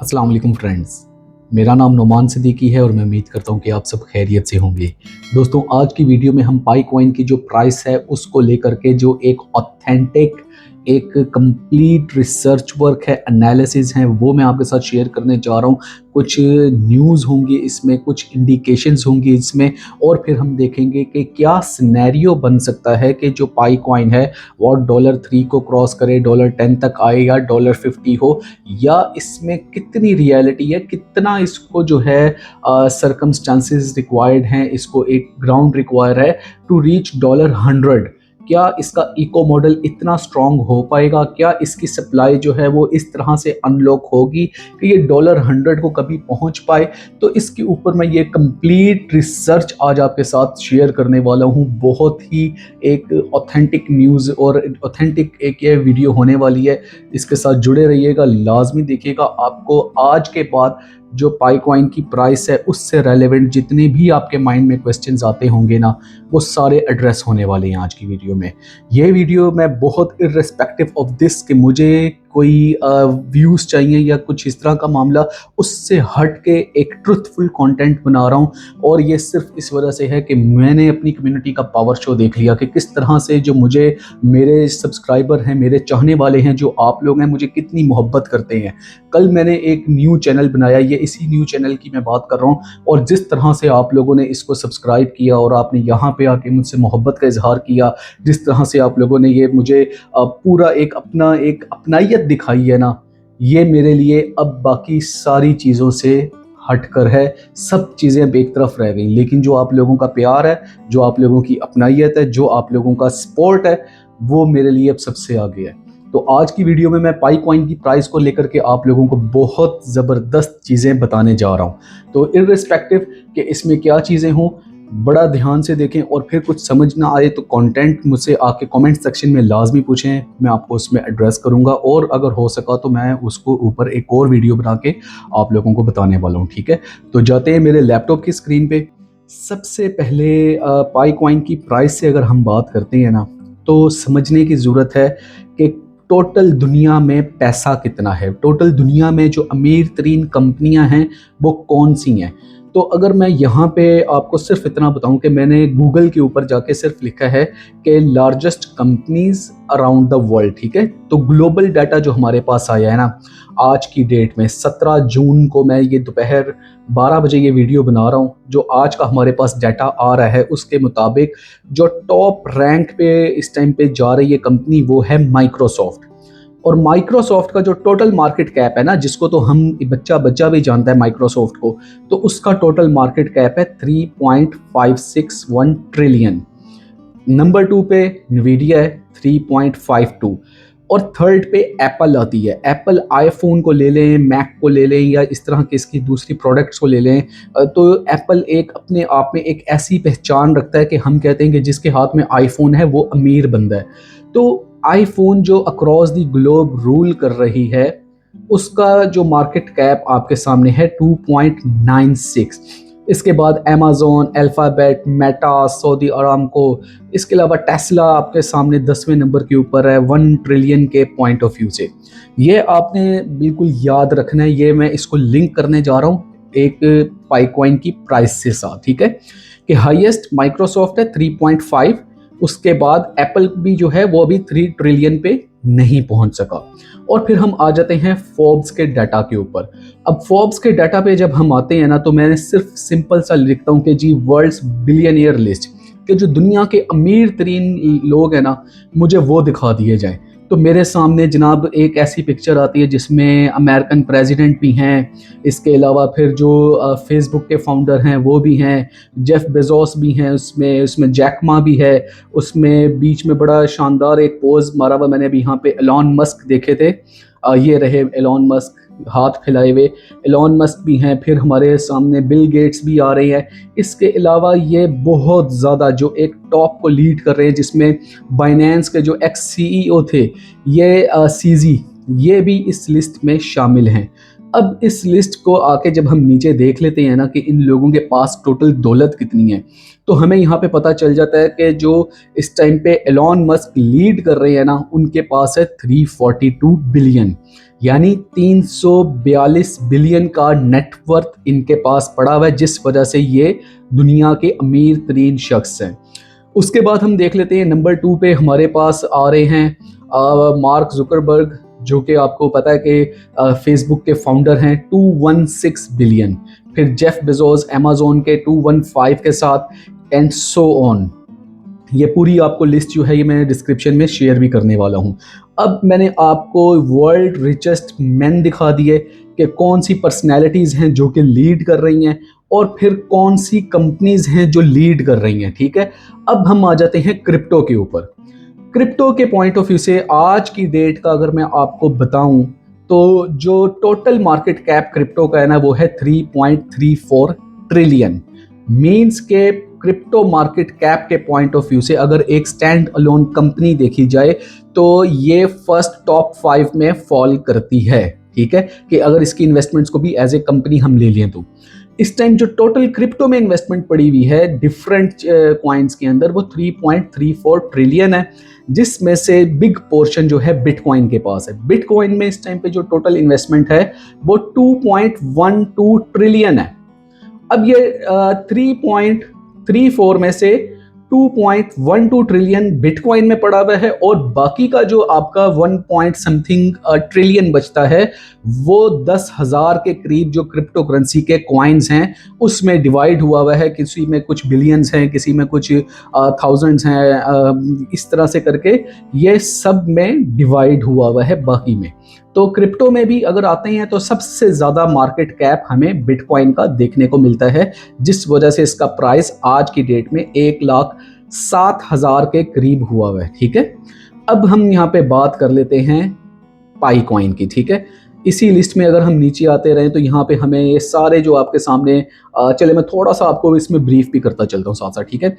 अस्सलाम वालेकुम फ्रेंड्स। मेरा नाम नोमान सिद्दीकी है और मैं उम्मीद करता हूँ कि आप सब खैरियत से होंगे। दोस्तों, आज की वीडियो में हम पाई कॉइन की जो प्राइस है उसको लेकर के जो एक ऑथेंटिक, एक कंप्लीट रिसर्च वर्क है, एनालिसिस है, वो मैं आपके साथ शेयर करने जा रहा हूँ। कुछ न्यूज़ होंगी इसमें, कुछ इंडिकेशंस होंगी इसमें, और फिर हम देखेंगे कि क्या सिनेरियो बन सकता है कि जो पाई कॉइन है वो $3 को क्रॉस करे, $10 तक आए या $50 हो, या इसमें कितनी रियलिटी है, कितना इसको जो है सरकमस्टांसिस रिक्वायर्ड हैं, इसको एक ग्राउंड रिक्वायर है टू रीच $100। क्या इसका इको मॉडल इतना स्ट्रांग हो पाएगा? क्या इसकी सप्लाई जो है वो इस तरह से अनलॉक होगी कि ये $100 को कभी पहुंच पाए? तो इसके ऊपर मैं ये कंप्लीट रिसर्च आज आपके साथ शेयर करने वाला हूँ। बहुत ही एक ऑथेंटिक न्यूज़ और ऑथेंटिक एक ये वीडियो होने वाली है। इसके साथ जुड़े रहिएगा, लाजमी देखिएगा। आपको आज के बाद जो पाई कॉइन की प्राइस है उससे रेलेवेंट जितने भी आपके माइंड में क्वेश्चंस आते होंगे ना, वो सारे एड्रेस होने वाले हैं आज की वीडियो में। ये वीडियो मैं बहुत इर्रेस्पेक्टिव ऑफ दिस कि मुझे कोई व्यूज़ चाहिए या कुछ इस तरह का मामला, उससे हट के एक ट्रुथफुल कंटेंट बना रहा हूँ। और ये सिर्फ इस वजह से है कि मैंने अपनी कम्युनिटी का पावर शो देख लिया कि किस तरह से जो मुझे मेरे सब्सक्राइबर हैं, मेरे चाहने वाले हैं, जो आप लोग हैं, मुझे कितनी मोहब्बत करते हैं। कल मैंने एक न्यू चैनल बनाया, ये इसी न्यू चैनल की मैं बात कर रहा हूँ, और जिस तरह से आप लोगों ने इसको सब्सक्राइब किया और आपने यहाँ पे आके मुझसे मोहब्बत का इजहार किया, जिस तरह से आप लोगों ने ये मुझे पूरा एक अपनायत दिखाई है ना, ये मेरे लिए अब बाकी सारी चीज़ों से हटकर है। सब चीज़ें एक तरफ रह गई, लेकिन जो आप लोगों का प्यार है, जो आप लोगों की अपनायत है, जो आप लोगों का सपोर्ट है, वो मेरे लिए अब सबसे आगे है। तो आज की वीडियो में मैं पाई कॉइन की प्राइस को लेकर के आप लोगों को बहुत ज़बरदस्त चीज़ें बताने जा रहा हूँ। तो इर्रिस्पेक्टिव कि इसमें क्या चीज़ें हों, बड़ा ध्यान से देखें, और फिर कुछ समझ ना आए तो कंटेंट मुझसे आके कमेंट सेक्शन में लाजमी पूछें, मैं आपको उसमें एड्रेस करूँगा, और अगर हो सका तो मैं उसको ऊपर एक और वीडियो बना के आप लोगों को बताने वाला हूँ। ठीक है, तो जाते हैं मेरे लैपटॉप की स्क्रीन पे। सबसे पहले पाई कॉइन की प्राइस से अगर हम बात करते हैं ना, तो समझने की ज़रूरत है कि टोटल दुनिया में पैसा कितना है, टोटल दुनिया में जो अमीर तरीन कंपनियां हैं वो कौन सी हैं। तो अगर मैं यहाँ पे आपको सिर्फ इतना बताऊं कि मैंने गूगल के ऊपर जाके सिर्फ लिखा है कि largest companies around the world, ठीक है, तो ग्लोबल डाटा जो हमारे पास आया है ना, आज की डेट में 17 जून को, मैं ये दोपहर 12 बजे ये वीडियो बना रहा हूँ, जो आज का हमारे पास डाटा आ रहा है उसके मुताबिक जो टॉप रैंक पे इस टाइम पे जा रही है कंपनी, वो है माइक्रोसॉफ्ट। और माइक्रोसॉफ्ट का जो टोटल मार्केट कैप है ना, जिसको तो हम बच्चा बच्चा भी जानता है माइक्रोसॉफ्ट को, तो उसका टोटल मार्केट कैप है 3.561 ट्रिलियन। नंबर 2 पे नवीडिया है 3.52, और थर्ड पे एप्पल आती है। एप्पल आईफोन को ले लें, मैक को ले लें, या इस तरह के इसकी दूसरी प्रोडक्ट्स को ले लें, तो एप्पल एक अपने आप में एक ऐसी पहचान रखता है कि हम कहते हैं कि जिसके हाथ में आईफोन है वो अमीर बंदा है। तो आईफोन जो अक्रॉस द ग्लोब रूल कर रही है, उसका जो मार्केट कैप आपके सामने है 2.96। इसके बाद Amazon, alphabet, Meta, Saudi Aramco, इसके अलावा टेस्ला आपके सामने 10वें नंबर के ऊपर है 1 ट्रिलियन के पॉइंट ऑफ व्यू से। ये आपने बिल्कुल याद रखना है, ये मैं इसको लिंक करने जा रहा हूँ एक पाई कॉइन की प्राइस से साथ, ठीक है, कि हाईएस्ट माइक्रोसॉफ्ट है 3.5, उसके बाद एप्पल भी जो है वो भी 3 ट्रिलियन पे नहीं पहुंच सका। और फिर हम आ जाते हैं फोर्ब्स के डाटा के ऊपर। अब फोर्ब्स के डाटा पे जब हम आते हैं ना, तो मैंने सिर्फ सिंपल सा लिखता हूँ कि जी वर्ल्ड्स बिलियनियर लिस्ट, कि जो दुनिया के अमीर तरीन लोग हैं ना, मुझे वो दिखा दिए जाए। तो मेरे सामने जनाब एक ऐसी पिक्चर आती है जिसमें अमेरिकन प्रेसिडेंट भी हैं, इसके अलावा फिर जो फेसबुक के फाउंडर हैं वो भी हैं, जेफ बेजोस भी हैं, उसमें जैक मा भी है, उसमें बीच में बड़ा शानदार एक पोज मारा हुआ मैंने अभी यहाँ पे एलॉन मस्क देखे थे, ये रहे एलॉन मस्क हाथ फैलाए हुए, एलॉन मस्क भी हैं, फिर हमारे सामने बिल गेट्स भी आ रहे हैं। इसके अलावा ये बहुत ज़्यादा जो एक टॉप को लीड कर रहे हैं, जिसमें बाइनेंस के जो एक्स सीईओ थे, ये सीजी, ये भी इस लिस्ट में शामिल हैं। अब इस लिस्ट को आके जब हम नीचे देख लेते हैं ना कि इन लोगों के पास टोटल दौलत कितनी है, तो हमें यहाँ पे पता चल जाता है कि जो इस टाइम पे एलॉन मस्क लीड कर रहे हैं ना, उनके पास है 342 बिलियन, यानी 342 बिलियन का नेटवर्थ इनके पास पड़ा हुआ है, जिस वजह से ये दुनिया के अमीर तरीन शख्स हैं। उसके बाद हम देख लेते हैं नंबर 2 पे हमारे पास आ रहे हैं मार्क जुकरबर्ग, जो कि आपको पता है कि फेसबुक के फाउंडर हैं, 216 बिलियन। फिर जेफ बेजोस अमेज़न के 215 के साथ, एंड सो ऑन। ये पूरी आपको लिस्ट जो है ये मैं डिस्क्रिप्शन में शेयर भी करने वाला हूँ। अब मैंने आपको वर्ल्ड रिचेस्ट मैन दिखा दिए कि कौन सी पर्सनैलिटीज़ हैं जो कि लीड कर रही हैं, और फिर कौन सी कंपनीज हैं जो लीड कर रही हैं, ठीक है। अब हम आ जाते हैं क्रिप्टो के ऊपर। क्रिप्टो के पॉइंट ऑफ व्यू से आज की डेट का अगर मैं आपको बताऊं, तो जो टोटल मार्केट कैप क्रिप्टो का है ना, वो है 3.34 ट्रिलियन। मीन्स के क्रिप्टो मार्केट कैप के पॉइंट ऑफ व्यू से अगर एक स्टैंड अलोन कंपनी देखी जाए, तो ये फर्स्ट टॉप 5 में फॉल करती है, ठीक है, कि अगर इसकी इन्वेस्टमेंट्स को भी एज ए कंपनी हम ले लें तो इस टाइम जो टोटल क्रिप्टो में इन्वेस्टमेंट पड़ी हुई है डिफरेंट कॉइन्स के अंदर, वो 3.34 ट्रिलियन है, जिसमें से बिग पोर्शन जो है बिटकॉइन के पास है। बिटकॉइन में इस टाइम पे जो टोटल इन्वेस्टमेंट है वो 2.12 ट्रिलियन है। अब ये 3.34 में से 2.12 ट्रिलियन बिटकॉइन में पड़ा हुआ है, और बाकी का जो आपका 1 पॉइंट समथिंग ट्रिलियन बचता है, वो 10,000 के करीब जो क्रिप्टो करेंसी के कॉइन्स हैं उसमें डिवाइड हुआ है। किसी में कुछ बिलियंस हैं, किसी में कुछ थाउजेंड्स हैं, इस तरह से करके ये सब में डिवाइड हुआ है बाकी में। तो क्रिप्टो में भी अगर आते हैं तो सबसे ज़्यादा मार्केट कैप हमें बिटकॉइन का देखने को मिलता है, जिस वजह से इसका प्राइस आज की डेट में 1,07,000 के करीब हुआ है, ठीक है। अब हम यहाँ पे बात कर लेते हैं पाई कॉइन की, ठीक है। इसी लिस्ट में अगर हम नीचे आते रहें तो यहाँ पे हमें ये सारे जो आपके सामने चले, मैं थोड़ा सा आपको इसमें ब्रीफ भी करता चलता हूँ साथ साथ, ठीक है।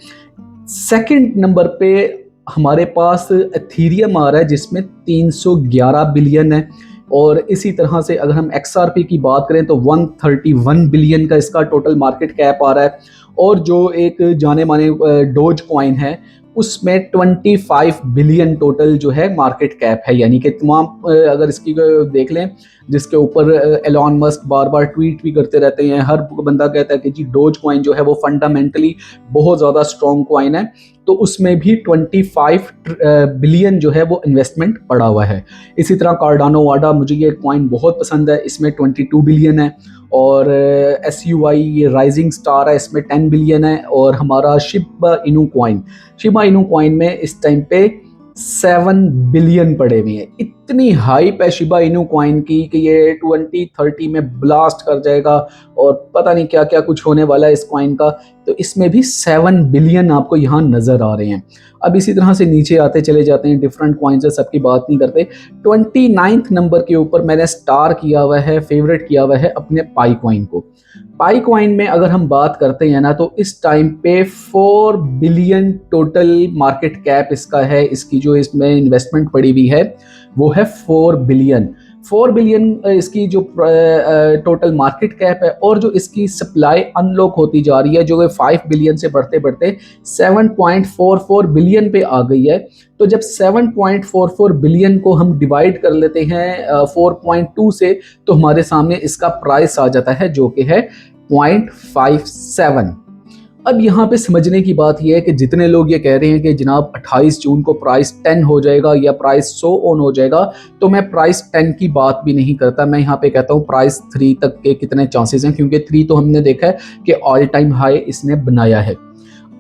सेकंड नंबर पे हमारे पास एथीरियम आ रहा है, जिसमें 311 बिलियन है, और इसी तरह से अगर हम XRP की बात करें तो 131 बिलियन का इसका टोटल मार्केट कैप आ रहा है, और जो एक जाने माने डोज कॉइन है उसमें 25 बिलियन टोटल जो है मार्केट कैप है। यानी कि तमाम अगर इसकी देख लें, जिसके ऊपर एलॉन मस्क बार बार ट्वीट भी करते रहते हैं, हर बंदा कहता है कि जी डोज कॉइन जो है वो फंडामेंटली बहुत ज़्यादा स्ट्रॉन्ग कॉइन है, तो उसमें भी 25 बिलियन जो है वो इन्वेस्टमेंट पड़ा हुआ है। इसी तरह कार्डानो वाडा, मुझे ये कॉइन बहुत पसंद है, इसमें 22 बिलियन है, और SUI ये राइजिंग स्टार है, इसमें 10 बिलियन है, और हमारा शिबा इनू कॉइन में इस टाइम पे 7 बिलियन पड़े हुए हैं। इतनी हाइप है शिबा इनू कॉइन की कि ये 2030 में ब्लास्ट कर जाएगा, और पता नहीं क्या क्या कुछ होने वाला है इस कॉइन का। तो इसमें भी 7 बिलियन आपको यहाँ नज़र आ रहे हैं। अब इसी तरह से नीचे आते चले जाते हैं, डिफरेंट कॉइन्स है, सबकी बात नहीं करते। 29th नंबर के ऊपर मैंने स्टार किया हुआ है, फेवरेट किया हुआ है अपने पाई कॉइन को। पाई कॉइन में अगर हम बात करते हैं ना, तो इस टाइम पे 4 बिलियन टोटल मार्केट कैप इसका है। इसकी जो इसमें इन्वेस्टमेंट पड़ी हुई है वो है 4 बिलियन इसकी जो टोटल मार्केट कैप है, और जो इसकी सप्लाई अनलॉक होती जा रही है, जो 5 बिलियन से बढ़ते बढ़ते 7.44 बिलियन पे आ गई है। तो जब 7.44 बिलियन को हम डिवाइड कर लेते हैं 4.2 से, तो हमारे सामने इसका प्राइस आ जाता है, जो कि है 0.57। अब यहाँ पे समझने की बात यह है कि जितने लोग ये कह रहे हैं कि जनाब 28 जून को प्राइस 10 हो जाएगा या प्राइस 100 ऑन हो जाएगा, तो मैं प्राइस 10 की बात भी नहीं करता। मैं यहाँ पे कहता हूँ प्राइस 3 तक के कितने चांसेस हैं, क्योंकि 3 तो हमने देखा है कि ऑल टाइम हाई इसने बनाया है।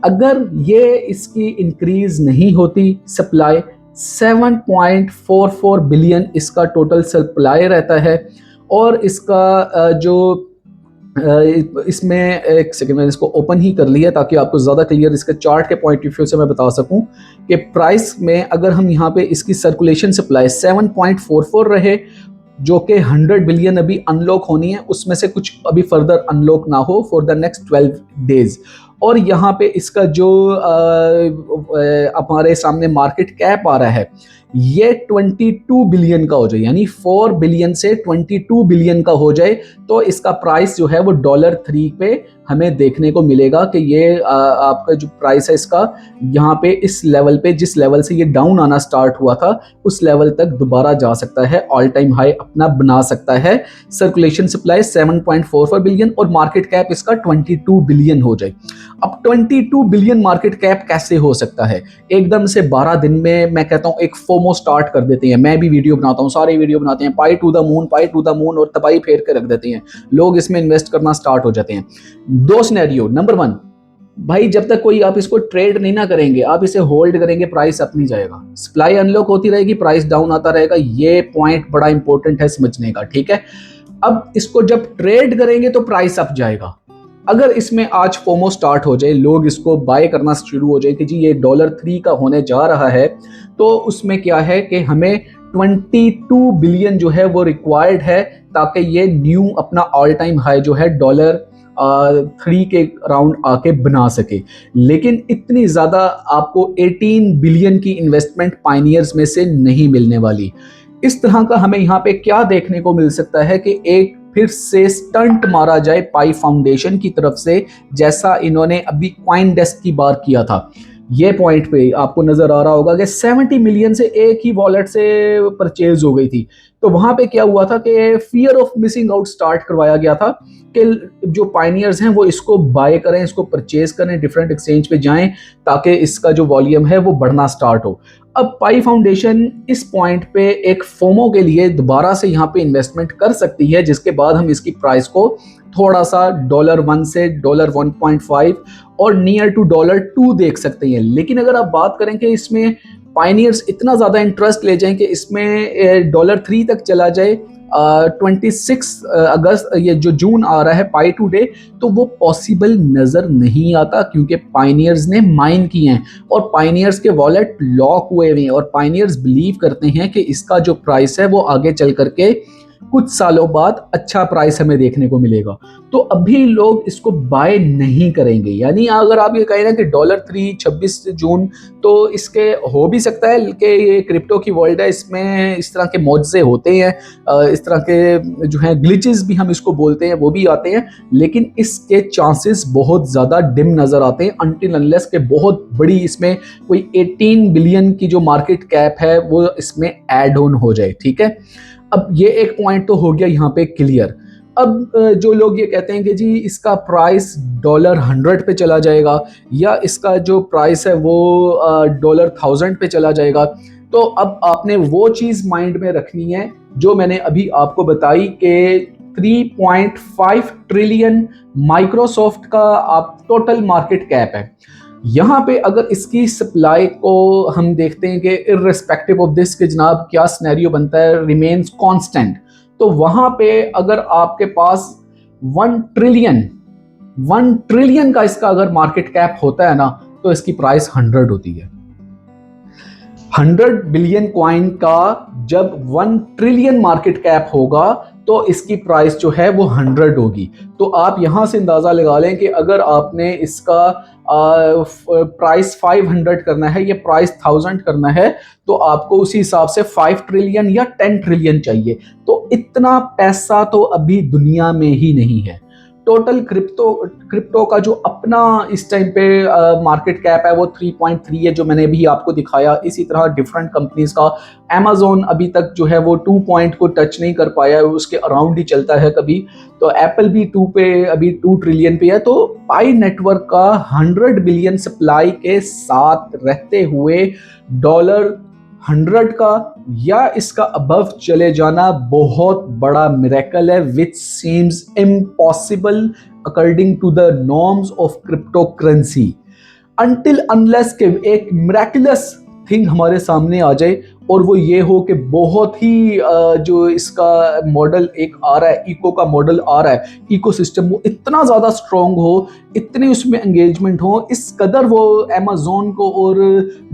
अगर ये इसकी इंक्रीज नहीं होती सप्लाई, 7.44 बिलियन इसका टोटल सप्लाई रहता है, और इसका जो इसमें एक सेकंड मैंने इसको ओपन ही कर लिया ताकि आपको ज़्यादा क्लियर इसके चार्ट के पॉइंट ऑफ व्यू से मैं बता सकूं कि प्राइस में अगर हम यहाँ पे इसकी सर्कुलेशन सप्लाई 7.44 रहे, जो कि 100 बिलियन अभी अनलॉक होनी है, उसमें से कुछ अभी फर्दर अनलॉक ना हो फॉर द नेक्स्ट 12 डेज, और यहाँ पे इसका जो हमारे सामने मार्केट कैप आ रहा है ये 22 बिलियन का हो जाए, यानी 4 बिलियन से 22 बिलियन का हो जाए तो इसका प्राइस जो है वो $3 पे हमें देखने को मिलेगा कि ये आपका जो प्राइस है इसका यहाँ पे इस लेवल पे, जिस लेवल से ये डाउन आना स्टार्ट हुआ था उस लेवल तक दोबारा जा सकता है, ऑल टाइम हाई अपना बना सकता है। सर्कुलेशन सप्लाई 7.44 बिलियन और मार्केट कैप इसका 22 बिलियन हो जाए। अब 22 बिलियन मार्केट कैप कैसे हो सकता है? एकदम से 12 दिन में मैं कहता हूँ एक फोमो स्टार्ट कर देते हैं। मैं भी वीडियो बनाता हूँ, सारे वीडियो बनाते हैं, पाई टू द मून और तबाही फेर के रख देते हैं, लोग इसमें इन्वेस्ट करना स्टार्ट हो जाते हैं। दो सिनेरियो, नंबर 1, भाई जब तक कोई आप इसको ट्रेड नहीं ना करेंगे, आप इसे होल्ड करेंगे, प्राइस अप नहीं जाएगा, सप्लाई अनलॉक होती रहेगी, प्राइस डाउन आता रहेगा। ये पॉइंट बड़ा इंपॉर्टेंट है समझने का, ठीक है। अब इसको जब ट्रेड करेंगे तो प्राइस अप जाएगा। अगर इसमें आज फोमो स्टार्ट हो जाए, लोग इसको बाय करना शुरू हो जाए कि जी ये $3 का होने जा रहा है, तो उसमें क्या है कि हमें 22 बिलियन जो है वो रिक्वायर्ड है ताकि ये न्यू अपना ऑल टाइम हाई जो है $3 के अराउंड आके बना सके। लेकिन इतनी ज़्यादा आपको 18 बिलियन की इन्वेस्टमेंट पायनियर्स में से नहीं मिलने वाली। इस तरह का हमें यहाँ पे क्या देखने को मिल सकता है कि एक फिर से स्टंट मारा जाए पाई फाउंडेशन की तरफ से, जैसा इन्होंने अभी कॉइन डेस्क की बार किया था। ये पॉइंट पे आपको नजर आ रहा होगा कि 70 मिलियन से एक ही वॉलेट से परचेज हो गई थी। तो वहां पे क्या हुआ था कि fear of missing out start करवाया गया था कि जो पायनियर्स हैं वो इसको बाय करें, इसको परचेज करें, डिफरेंट एक्सचेंज पे जाएं ताकि इसका जो वॉल्यूम है वो बढ़ना स्टार्ट हो। अब पाई फाउंडेशन इस पॉइंट पे एक फोमो के लिए दोबारा से यहाँ पे इन्वेस्टमेंट कर सकती है, जिसके बाद हम इसकी प्राइस को थोड़ा सा $1 से $1.5 और नियर टू $2 देख सकते हैं। लेकिन अगर आप बात करें कि इसमें पायनियर्स इतना ज़्यादा इंटरेस्ट ले जाएं कि इसमें $3 तक चला जाए 26 अगस्त, ये जो जून आ रहा है पाई टू डे, तो वो पॉसिबल नज़र नहीं आता क्योंकि पायनियर्स ने माइन किए हैं और पायनियर्स के वॉलेट लॉक हुए हुए हैं और पायनियर्स बिलीव करते हैं कि इसका जो प्राइस है वो आगे चल करके कुछ सालों बाद अच्छा प्राइस हमें देखने को मिलेगा। तो अभी लोग इसको बाय नहीं करेंगे। यानी अगर आप ये कहें ना कि $3 26 जून, तो इसके हो भी सकता है कि ये क्रिप्टो की वर्ल्ड है, इसमें इस तरह के मौजज़े होते हैं, इस तरह के जो हैं ग्लिचेस भी हम इसको बोलते हैं वो भी आते हैं, लेकिन इसके चांसेस बहुत ज़्यादा डिम नज़र आते हैं अनटिल अनलेस के बहुत बड़ी इसमें कोई 18 बिलियन की जो मार्केट कैप है वो इसमें ऐड ऑन हो जाए, ठीक है। अब ये एक पॉइंट तो हो गया यहाँ पे क्लियर। अब जो लोग ये कहते हैं कि जी इसका प्राइस $100 पे चला जाएगा या इसका जो प्राइस है वो $1000 पे चला जाएगा, तो अब आपने वो चीज़ माइंड में रखनी है जो मैंने अभी आपको बताई कि 3.5 ट्रिलियन माइक्रोसॉफ्ट का आप टोटल मार्केट कैप है। यहाँ पे अगर इसकी सप्लाई को हम देखते हैं कि इर्रेस्पेक्टिव ऑफ दिस के जनाब क्या सिनेरियो बनता है, रिमेन्स कांस्टेंट, तो वहां पे अगर आपके पास 1 ट्रिलियन का इसका अगर मार्केट कैप होता है ना, तो इसकी प्राइस 100 होती है। 100 बिलियन कॉइन का जब 1 ट्रिलियन मार्केट कैप होगा तो इसकी प्राइस जो है वो 100 होगी। तो आप यहां से अंदाजा लगा लें कि अगर आपने इसका प्राइस 500 करना है या प्राइस 1000 करना है, तो आपको उसी हिसाब से 5 ट्रिलियन या 10 ट्रिलियन चाहिए। तो इतना पैसा तो अभी दुनिया में ही नहीं है। टोटल क्रिप्टो का जो अपना इस टाइम पे मार्केट कैप है वो 3.3 है, जो मैंने अभी आपको दिखाया। इसी तरह डिफरेंट कंपनीज का अमेज़न अभी तक जो है वो 2 पॉइंट को टच नहीं कर पाया है, उसके अराउंड ही चलता है कभी। तो एप्पल भी 2 पे अभी 2 ट्रिलियन पे है। तो पाई नेटवर्क का 100 बिलियन सप्लाई के साथ रहते हुए $100 का या इसका अबव चले जाना बहुत बड़ा मिरेकल है, which seems impossible according to the norms of crypto currency, until unless के एक मिरेकुलस थिंग हमारे सामने आ जाए और वो ये हो कि बहुत ही जो इसका मॉडल एक आ रहा है, इको का मॉडल आ रहा है, इकोसिस्टम वो इतना ज़्यादा स्ट्रॉन्ग हो, इतनी उसमें एंगेजमेंट हो, इस कदर वो अमेज़न को और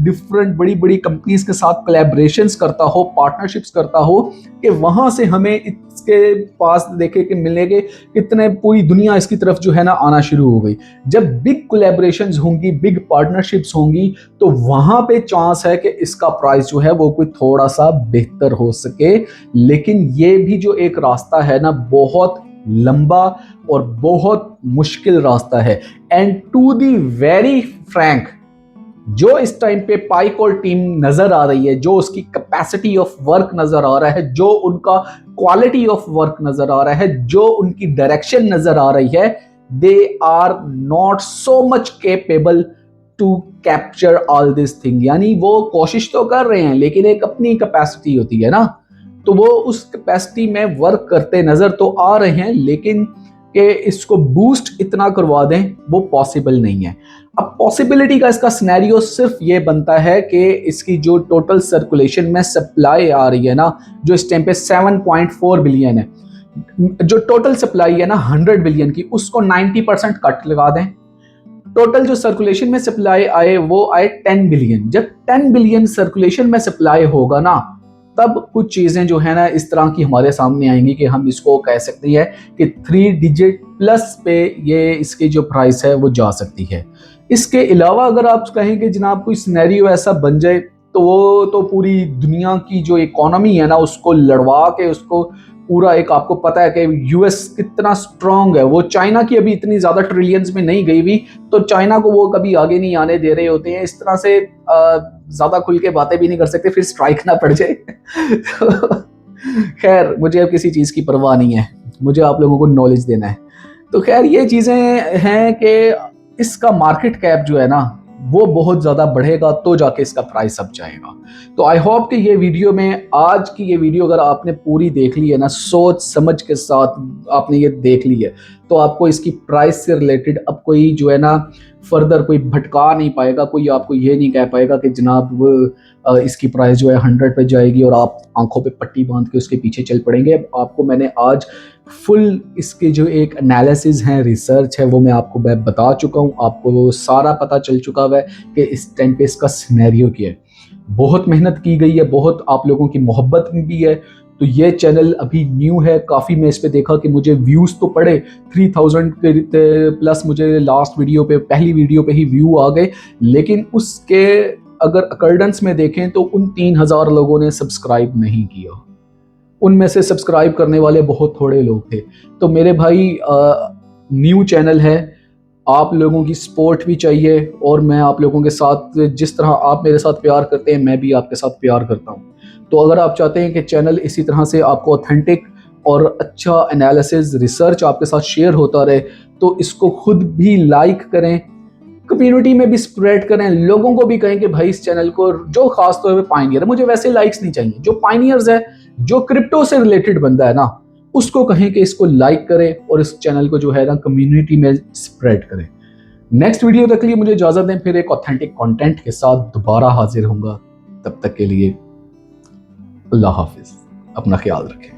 डिफरेंट बड़ी बड़ी कंपनीज के साथ कोलैबोरेशंस करता हो, पार्टनरशिप्स करता हो, कि वहाँ से हमें इसके पास देखे कि मिलेंगे कितने, पूरी दुनिया इसकी तरफ जो है ना आना शुरू हो गई। जब बिग कोलैबोरेशंस होंगी, बिग पार्टनरशिप्स होंगी, तो वहाँ पे चांस है कि इसका प्राइस जो है वो कोई थोड़ा सा बेहतर हो सके। लेकिन ये भी जो एक रास्ता है ना, बहुत लंबा और बहुत मुश्किल रास्ता है। And to the very frank, जो इस टाइम पे पाइक टीम नजर आ रही है, जो उसकी कैपेसिटी ऑफ वर्क नजर आ रहा है, जो उनका क्वालिटी ऑफ वर्क नजर आ रहा है, जो उनकी डायरेक्शन नजर आ रही है, they are not so much capable to capture all this thing. यानी वो कोशिश तो कर रहे हैं, लेकिन एक अपनी कैपेसिटी होती है ना, तो वो उस कैपेसिटी में वर्क करते नजर तो आ रहे हैं, लेकिन कि इसको बूस्ट इतना करवा दें वो पॉसिबल नहीं है। अब पॉसिबिलिटी का इसका सिनेरियो सिर्फ ये बनता है कि इसकी जो टोटल सर्कुलेशन में सप्लाई आ रही है ना, जो इस टाइम पे 7.4 बिलियन है, जो टोटल सप्लाई है ना 100 बिलियन की, उसको 90% कट लगा दें। टोटल जो सर्कुलेशन में सप्लाई आए वो आए 10 बिलियन। जब 10 बिलियन सर्कुलेशन में सप्लाई होगा ना, तब कुछ चीजें जो है ना इस तरह की हमारे सामने आएंगी कि हम इसको कह सकते हैं कि 3 डिजिट प्लस पे ये इसकी जो प्राइस है वो जा सकती है। इसके अलावा अगर आप कहें कि जनाब कोई सिनेरियो ऐसा बन जाए, तो वो तो पूरी दुनिया की जो इकोनॉमी है ना उसको लड़वा के, उसको पूरा एक, आपको पता है कि यूएस कितना स्ट्रांग है, वो चाइना की अभी इतनी ज्यादा ट्रिलियंस में नहीं गई हुई, तो चाइना को वो कभी आगे नहीं आने दे रहे होते हैं। इस तरह से ज्यादा खुल के बातें भी नहीं कर सकते, फिर स्ट्राइक ना पड़ जाए। खैर, मुझे अब किसी चीज की परवाह नहीं है, मुझे आप लोगों को नॉलेज देना है। तो खैर ये चीजें हैं कि इसका मार्केट कैप जो है ना वो बहुत ज़्यादा बढ़ेगा, तो जाके इसका प्राइस अप जाएगा। तो आई होप कि ये वीडियो में, आज की ये वीडियो अगर आपने पूरी देख ली है ना, सोच समझ के साथ आपने ये देख ली है, तो आपको इसकी प्राइस से रिलेटेड अब कोई जो है ना फर्दर कोई भटका नहीं पाएगा, कोई आपको ये नहीं कह पाएगा कि जनाब इसकी प्राइस जो है 100 पे जाएगी और आप आंखों पे पट्टी बांध के उसके पीछे चल पड़ेंगे। आपको मैंने आज फुल इसके जो एक एनालिसिस है, रिसर्च है, वो मैं आपको बता चुका हूँ, आपको वो सारा पता चल चुका हुआ है कि इस टाइम पे इसका सिनेरियो क्या है। बहुत मेहनत की गई है, बहुत आप लोगों की मोहब्बत भी है। तो ये चैनल अभी न्यू है, काफ़ी मैं इस पे देखा कि मुझे व्यूज़ तो पड़े 3000 के प्लस, मुझे लास्ट वीडियो पे, पहली वीडियो पे ही व्यू आ गए, लेकिन उसके अगर अकॉर्डेंस में देखें तो उन 3000 लोगों ने सब्सक्राइब नहीं किया। उनमें से सब्सक्राइब करने वाले बहुत थोड़े लोग थे। तो मेरे भाई, न्यू चैनल है, आप लोगों की सपोर्ट भी चाहिए, और मैं आप लोगों के साथ, जिस तरह आप मेरे साथ प्यार करते हैं, मैं भी आपके साथ प्यार करता हूँ। तो अगर आप चाहते हैं कि चैनल इसी तरह से आपको ऑथेंटिक और अच्छा एनालिसिस, रिसर्च आपके साथ शेयर होता रहे, तो इसको खुद भी लाइक करें, कम्युनिटी में भी स्प्रेड करें, लोगों को भी कहें कि भाई इस चैनल को, जो खास तौर पे पायनियर, मुझे वैसे लाइक्स नहीं चाहिए, जो पायनियर्स है, जो क्रिप्टो से रिलेटेड बंदा है ना, उसको कहें कि इसको लाइक करें और इस चैनल को जो है ना कम्युनिटी में स्प्रेड करें। नेक्स्ट वीडियो तक के लिए मुझे इजाजत दें, फिर एक ऑथेंटिक कंटेंट के साथ दोबारा हाजिर होऊंगा। तब तक के लिए अल्लाह हाफिज, अपना ख्याल रखें।